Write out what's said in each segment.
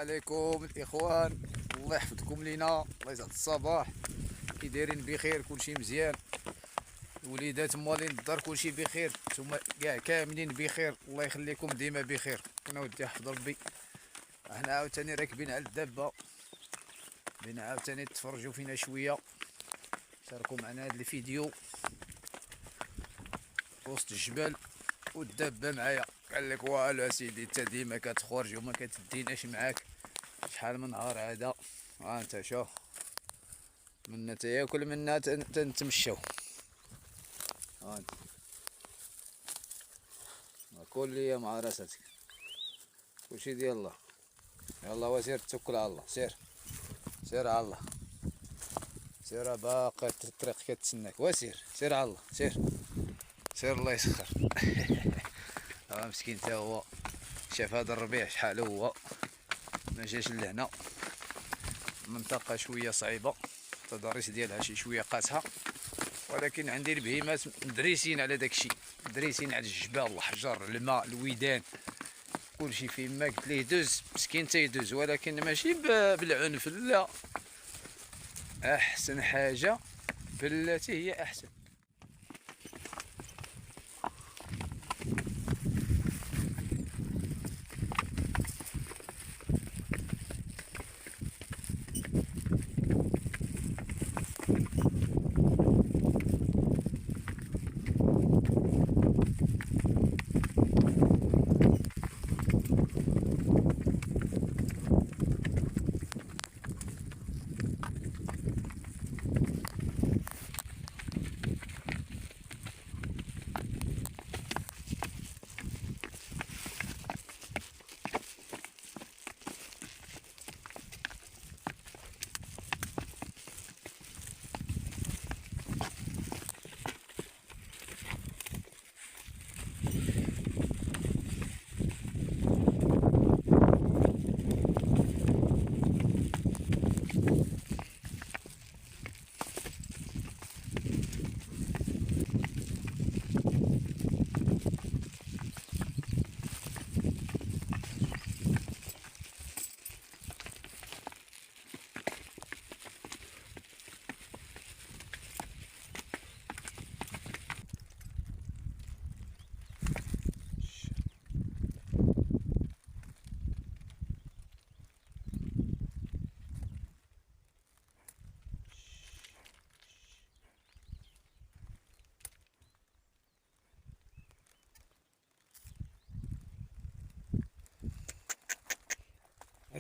عليكم الاخوان، الله يحفظكم لينا، الله يسعد الصباح. كي دايرين؟ بخير، كلشي مزيان. الوليدات موالين الدار كلشي بخير، نتوما كاع كاملين بخير، الله يخليكم ديما بخير. انا ودي يحفظ ربي. احنا عاوتاني راكبين على الدابه، بينا عاوتاني تفرجوا فينا شويه، شاركوا معنا هذا الفيديو وسط الجبال والدابه معايا. قال لك والو اسيدي، انت ديما كتخرج وما كتديناش معاك. شحال من نهار هذا، ها انت شوف، منا تاكل منا تنتمشاو. ها انت كل يوم مع راستك، كلشي ديال الله. يلا وسير توكل على الله، سير سير على الله، سير باقي الطريق كتسناك، وسير سير على الله، سير سير الله يسخر. ها مسكين تا هو شاف هذا الربيع شحال هو ما جاش لهنا. منطقة شوية صعيبة، التضاريس ديالها شي شوية قاسحة، ولكن عندي البهيمات مدريسين على داكشي، مدريسين على الجبال، الحجر، الماء، الويدان، كلشي فيما قلت ليه دوز مسكين تيدوز، ولكن ماشي بالعنف، لا، احسن حاجة بالتي هي احسن.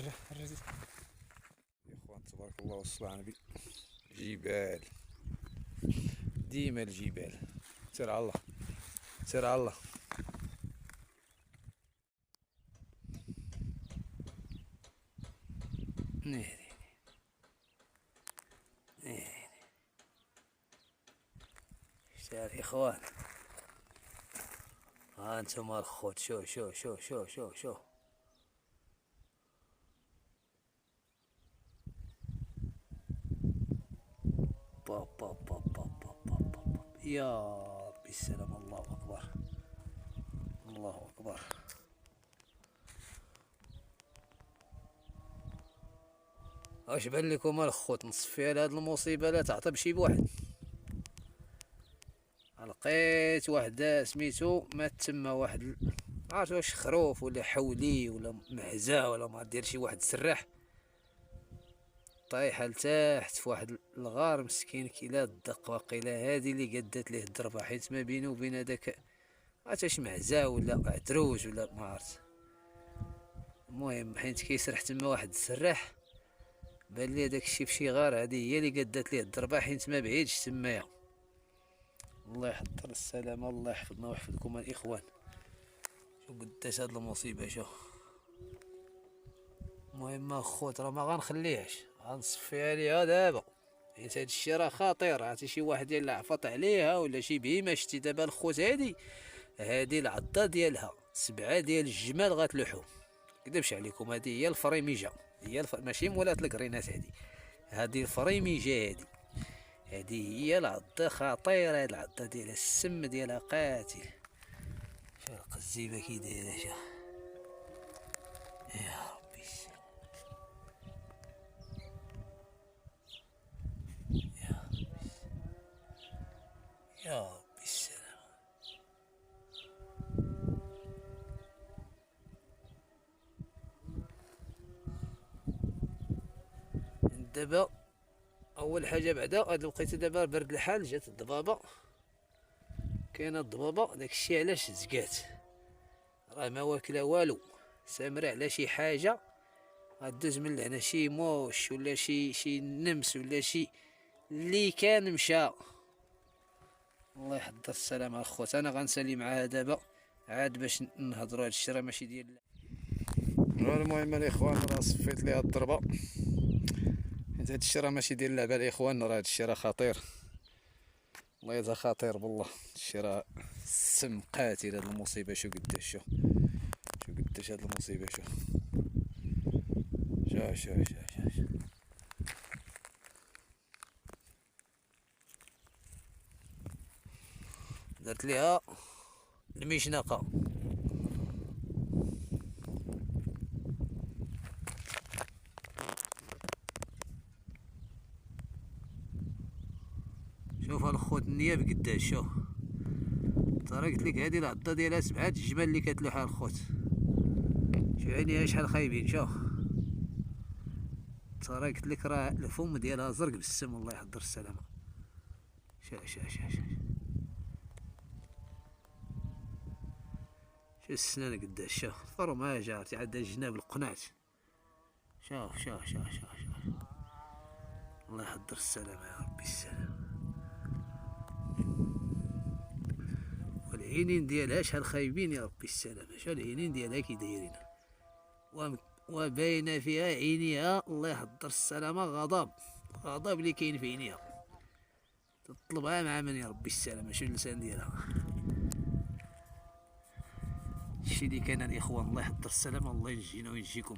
يا اخوان تبارك الله والصلاة على النبي، جبال، ديما الجبال. سير على الله، سير على الله. نيري نيري سير اخوان. ها انتم الخوت، شو شو شو شو شو شو باب باب باب باب باب باب باب. يا ربي السلام، الله اكبر الله اكبر. واش بان لكم الخوت نصفي على هاد المصيبه لا تعطى بشي بواحد؟ لقيت واحد سميتو مات تما، واحد عرفت واش خروف ولا حولي ولا مهزا ولا ما دير شي واحد سراح، طايحه لتحت في واحد الغار مسكين، كيلا الدق واقيلا هادي اللي قدات ليه الضربه، حيت ما بينه وبين هذاك عرفت واش مهزا ولا عدروج ولا ما عرفت. المهم حيت كيسرح تما واحد السراح، بان لي هذاك الشي فشي غار، هادي هي اللي قدات ليه الضربه، حيت ما بعيدش تمايا. الله يحضر السلامه، الله يحفظنا ويحفظكم الاخوان. شو قداش هاد المصيبه، شو. المهم اخوت راه ما غنخليهاش، غنصفيها ليها دابا، حيت هاد الشي راه خطير. عرفتي شي واحد يلا عفط عليها ولا شي بهيمه. شتي دابا الخوت هادي العضه ديالها 7 ديال الجمال غتلوحو، مكدبش عليكم. هادي هي الفريميجا، ماشي مولات الكرينات، هادي الفريميجا، هادي هي العضه خطيره. هاد العضه ديالها السم ديالها قاتل. شوف القزيبه كي دايره، شوف يا ربي. دابا اول حاجه بعدا هاد الوقيته دابا برد الحال، جات الضبابه، كاينه الضبابه، داكشي علاش زكات، راه ما واكله والو، سامره على شي حاجه غدوز من لهنا، شي موش ولا شي نمس ولا شي اللي كان مشى. الله يحضر السلامه الخوت. انا غنسالي معاها دابا عاد باش نهضروا. هاد الشيء راه ماشي ديال. المهم الاخوان راه صفيت ليها الضربه، حيت هاد الشيء راه ماشي ديال اللعبه الاخوان، راه هاد الشيء راه خطير، والله اذا خطير بالله. الشيء راه سم قاتل. هاد المصيبه شو قداش، شو قداش هاد المصيبه، شو درت ليها المشنقه. شوف الخوت النياب قداش، شوف ترى قلت لك هذه العضه ديالها 7 الجمال اللي كتلوحها الخوت. شوف عينيها شحال خايبين، شوف ترى قلت لك راه الفم ديالها زرق بالسم. الله يحضر السلامه. شوف السنان قداش، شوف الفرماجه عرفتي عندها الجناب القناع. شوف الله يحضر السلامه يا ربي السلام. والعينين ديالها شحال خايبين يا ربي السلامه. شوف العينين ديالها كي دايرين، وباينه فيها عينيها الله يحضر السلامه غضب اللي كاين في عينيها. تطلبها مع من يا ربي السلامه. شوف اللسان ديالها. الشي اللي كاين الاخوان الله يحضر السلامه، الله ينجينا وينجيكم.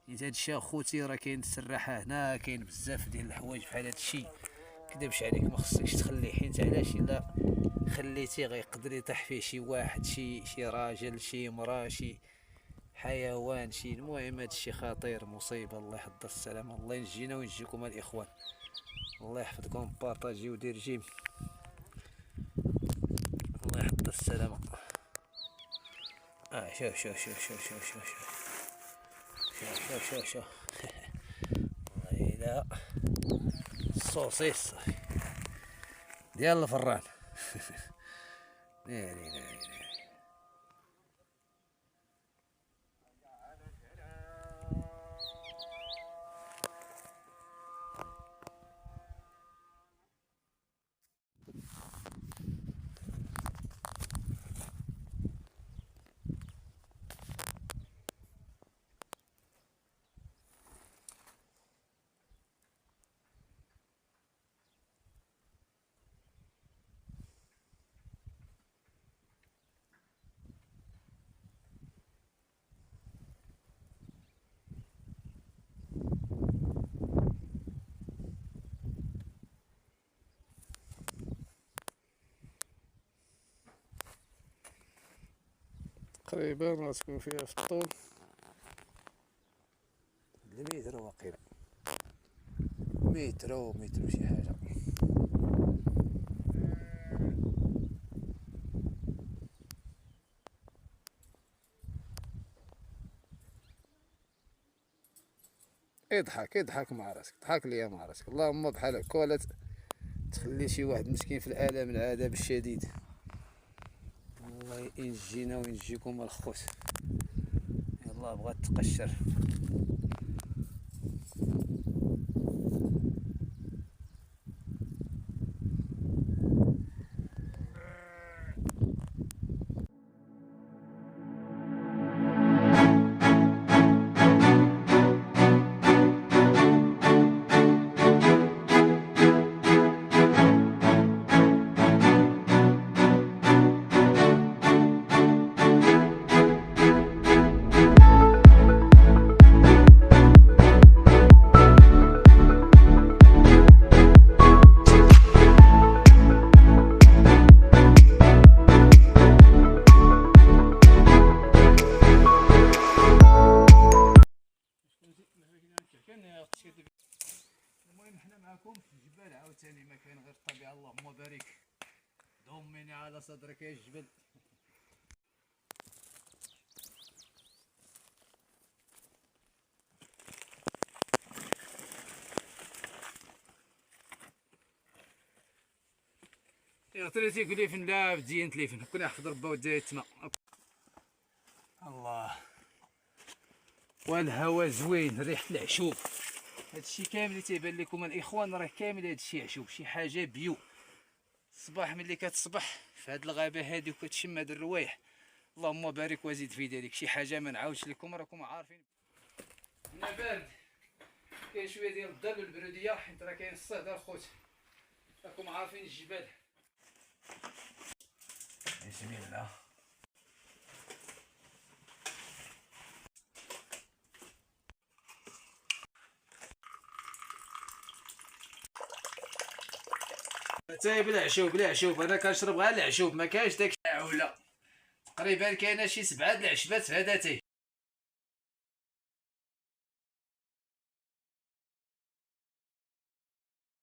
حيت هادشي اخوتي راه كاين السراحه هنا، كاين بزاف ديال الحوايج بحال هادشي. كدبش عليك ما خصكش تخليه، حيت علاش الا خليتي غيقدر يطيح فيه شي واحد، شي راجل، شي مراه، شي حيوان، شي. المهم هادشي خطير، مصيبه. الله يحضر السلامه، الله ينجينا وينجيكم الاخوان. الله يحفظكم، بارطاجيو ودير جيم. الله يحضر السلامه. شوف والله لا الصوصيص ديال الفران. لا تقريبا غتكون فيها في الطول المتر واقيلا، متر وشي حاجة. اضحك مع راسك، ضحك ليا مع راسك. اللهم بحال هكا ولا تخلي شي واحد مسكين في الالم العذاب الشديد. الله ينجينا وينجيكم الخوت. يلا بغات تقشر. المهم حنا معاكم في الجبال عاوتاني، ما كاين غير الطبيعه. اللهم بارك، ضمني على صدرك يا الجبل. يغتريتي يقول لي فين لا بدينت لي فين كنا يحفظ ربا ودايت تما. الله والهواء زوين ريحة العشوب. هادشي كامل اللي تيبان لكم الاخوان راه كامل هادشي عشوب شي حاجة بيو. الصباح ملي كتصبح في هاد الغابة هادي وكتشم هاد الروايح اللهم بارك وزيد في ذلك شي حاجة ما نعاودش لكم راكم عارفين. هنا بارد كاين شوية ديال الظل والبرودية حيت راه كاين الصهد الخوت راكم عارفين الجبال. بسم الله. تاي بالعشوب بالعشوب انا كنشرب غير العشوب ما كاينش داك ولا تقريبا كاينه شي 7 د العشبات في هذا تاي.